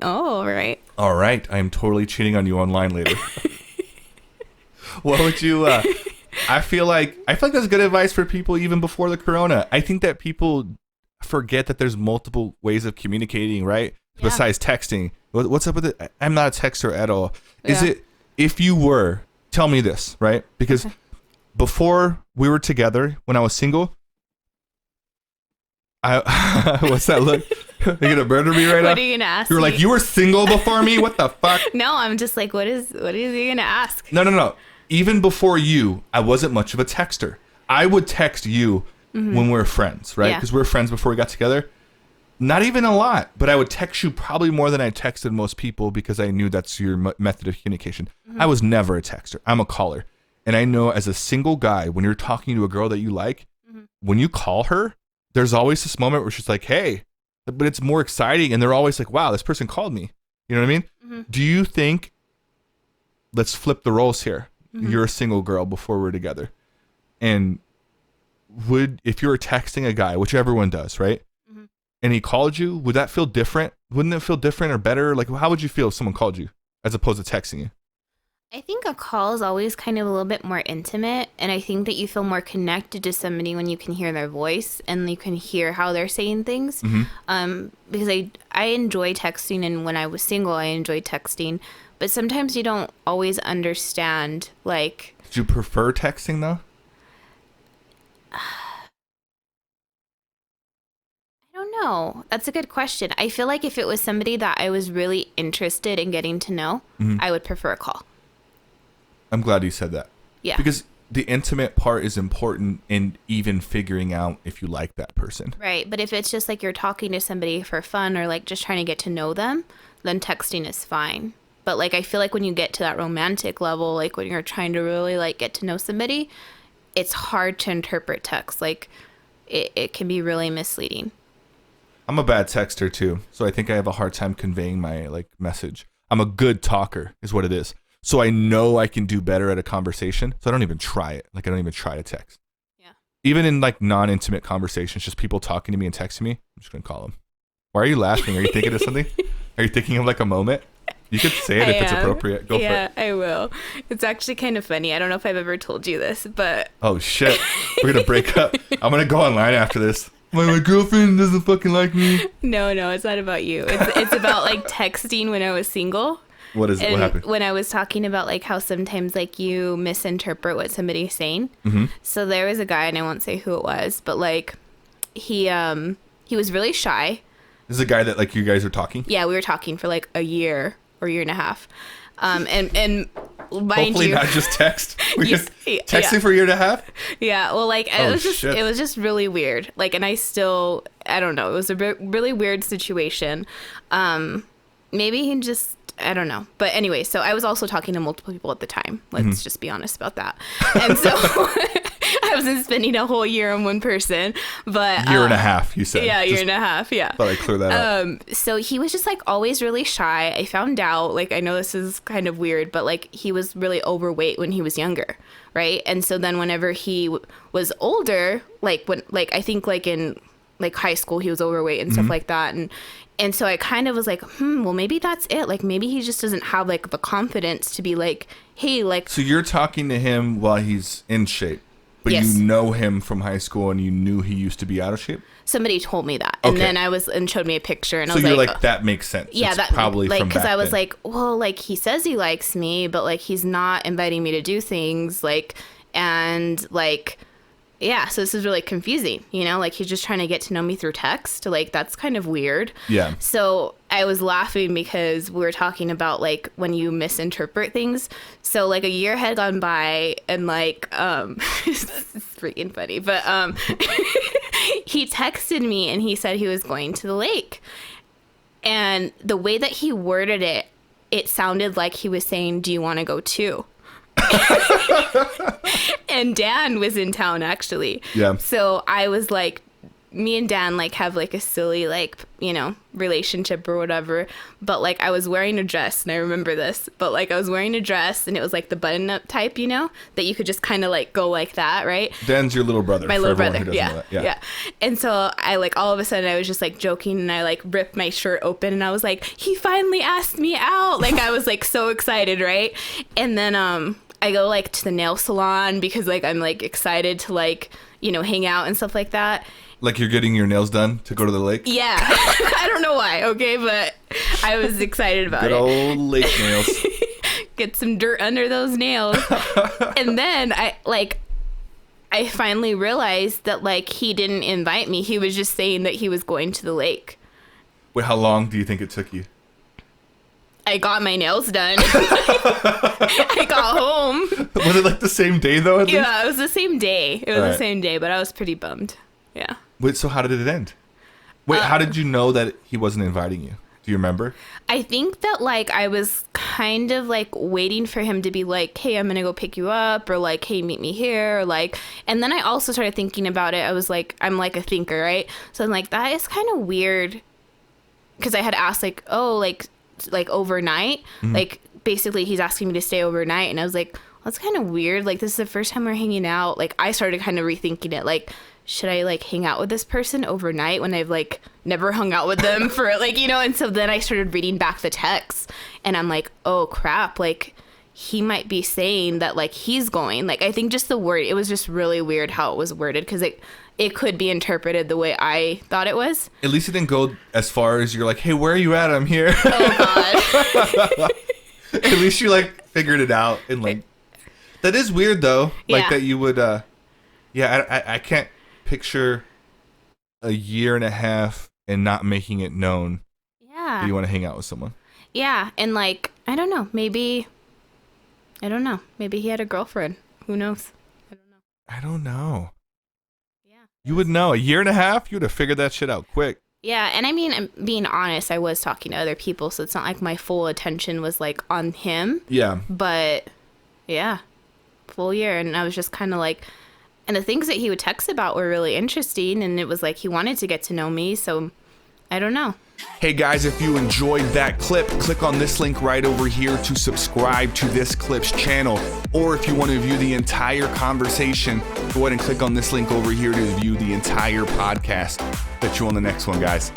Oh, right. All right. I am totally cheating on you online later. What would you, I feel like that's good advice for people even before the corona. I think that people forget that there's multiple ways of communicating, right? Yeah. Besides texting. What's up with it? I'm not a texter at all. Is it, if you were, tell me this, right? Because before we were together, when I was single, what's that look? You're gonna murder me right now? What are you gonna ask? You were like, you were single before me? What the fuck? No, I'm just like, what is he gonna ask? No. Even before you, I wasn't much of a texter. I would text you when we were friends, right? Because we were friends before we got together. Not even a lot, but I would text you probably more than I texted most people because I knew that's your method of communication. I was never a texter. I'm a caller. And I know as a single guy, when you're talking to a girl that you like, when you call her, there's always this moment where she's like, hey, but it's more exciting. And they're always like, wow, this person called me. You know what I mean? Do you think, let's flip the roles here. You're a single girl before we're together. And if you were texting a guy, which everyone does, right? And he called you, would that feel different? Wouldn't it feel different or better? Like, how would you feel if someone called you as opposed to texting you? I think a call is always kind of a little bit more intimate. And I think that you feel more connected to somebody when you can hear their voice and you can hear how they're saying things. Because I enjoy texting. And when I was single, I enjoyed texting. But sometimes you don't always understand, like... Did you prefer texting, though? No, that's a good question. I feel like if it was somebody that I was really interested in getting to know, I would prefer a call. I'm glad you said that. Yeah. Because the intimate part is important in even figuring out if you like that person. Right. But if it's just like you're talking to somebody for fun or like just trying to get to know them, then texting is fine. But like I feel like when you get to that romantic level, like when you're trying to really like get to know somebody, it's hard to interpret text. Like it can be really misleading. I'm a bad texter too, so I think I have a hard time conveying my like message. I'm a good talker is what it is. So I know I can do better at a conversation, so I don't even try it. Like I don't even try to text. Yeah. Even in like non-intimate conversations, just people talking to me and texting me, I'm just going to call them. Why are you laughing? Are you thinking of something? Are you thinking of like a moment? You could say it if it's appropriate. Go for it. Yeah, I will. It's actually kind of funny. I don't know if I've ever told you this, but... Oh shit. We're going to break up. I'm going to go online after this. My girlfriend doesn't fucking like me. No, it's not about you. It's about like texting when I was single. What is it? What happened? When I was talking about like how sometimes like you misinterpret what somebody's saying. So there was a guy, and I won't say who it was, but like he was really shy. This is a guy that like you guys are talking? Yeah, we were talking for like a year or year and a half. And hopefully not just text. We're just texting for a year and a half. Yeah, well, like it was just really weird. Like, and I don't know. It was a really weird situation. Maybe he just, I don't know. But anyway, so I was also talking to multiple people at the time. Let's just be honest about that. And so I wasn't spending a whole year on one person, but year and a half, you said. Yeah, year and a half. Yeah. Thought I'd clear that up. So he was just like always really shy. I found out, like, I know this is kind of weird, but like he was really overweight when he was younger, right? And so then whenever he was older, like when, like I think like in like high school, he was overweight and stuff like that, and so I kind of was like, well, maybe that's it. Like, maybe he just doesn't have, like, the confidence to be like, hey, like... So you're talking to him while he's in shape, but yes. You know him from high school and you knew he used to be out of shape? Somebody told me that. And then and showed me a picture, and I was like... So you're like, that makes sense. Yeah, it's that... probably like, from back then. because I was like, well, like, he says he likes me, but, like, he's not inviting me to do things, like, and, like... Yeah, so this is really confusing, you know? Like, he's just trying to get to know me through text. Like, that's kind of weird. Yeah. So I was laughing because we were talking about, like, when you misinterpret things. So, like, a year had gone by, and, like, it's freaking funny. But he texted me, and he said he was going to the lake. And the way that he worded it, it sounded like he was saying, do you want to go too? And Dan was in town, actually. Yeah. So I was like, me and Dan like have like a silly like, you know, relationship or whatever, but like I was wearing a dress, and I remember this, but like I was wearing a dress and it was like the button up type, you know, that you could just kind of like go like that, right? Dan's your little brother. My little brother. Yeah. And so I like all of a sudden I was just like joking, and I like ripped my shirt open, and I was like, he finally asked me out. Like I was like so excited, right? And then I go like to the nail salon because like I'm like excited to like, you know, hang out and stuff like that. Like you're getting your nails done to go to the lake? Yeah. I don't know why, okay, but I was excited about Good it. old lake nails. Get some dirt under those nails. And then I finally realized that like he didn't invite me. He was just saying that he was going to the lake. Wait, how long do you think it took you? I got my nails done. I got home. Was it like the same day though? At least? Yeah, it was the same day. It was All the right. same day, but I was pretty bummed. Yeah. Wait, so how did it end? Wait, how did you know that he wasn't inviting you? Do you remember? I think that like I was kind of like waiting for him to be like, hey, I'm gonna go pick you up, or like, hey, meet me here, or like, and then I also started thinking about it. I was like, I'm like a thinker, right? So I'm like, that is kind of weird, because I had asked like, oh, like overnight, like basically he's asking me to stay overnight, and I was like, well, that's kind of weird. Like this is the first time we're hanging out. Like I started kind of rethinking it, like, should I like hang out with this person overnight when I've like never hung out with them for like, you know? And so then I started reading back the texts, and I'm like, oh crap, like he might be saying that like he's going. Like I think just the word, it was just really weird how it was worded, because it could be interpreted the way I thought it was. At least it didn't go as far as you're like, hey, where are you at? I'm here. Oh God. At least you like figured it out, and like that is weird though. Like Yeah. that you would I can't picture a year and a half and not making it known that Yeah. you want to hang out with someone. Yeah. And like, I don't know, maybe he had a girlfriend. Who knows? I don't know. Yeah. You would know. A year and a half, you would have figured that shit out quick. Yeah, and I mean, I'm being honest, I was talking to other people, so it's not like my full attention was like on him. Yeah. But yeah, full year. And I was just kind of like, and the things that he would text about were really interesting, and it was like he wanted to get to know me, so I don't know. Hey guys, if you enjoyed that clip, click on this link right over here to subscribe to this clip's channel. Or if you want to view the entire conversation, go ahead and click on this link over here to view the entire podcast. Bet you on the next one, guys.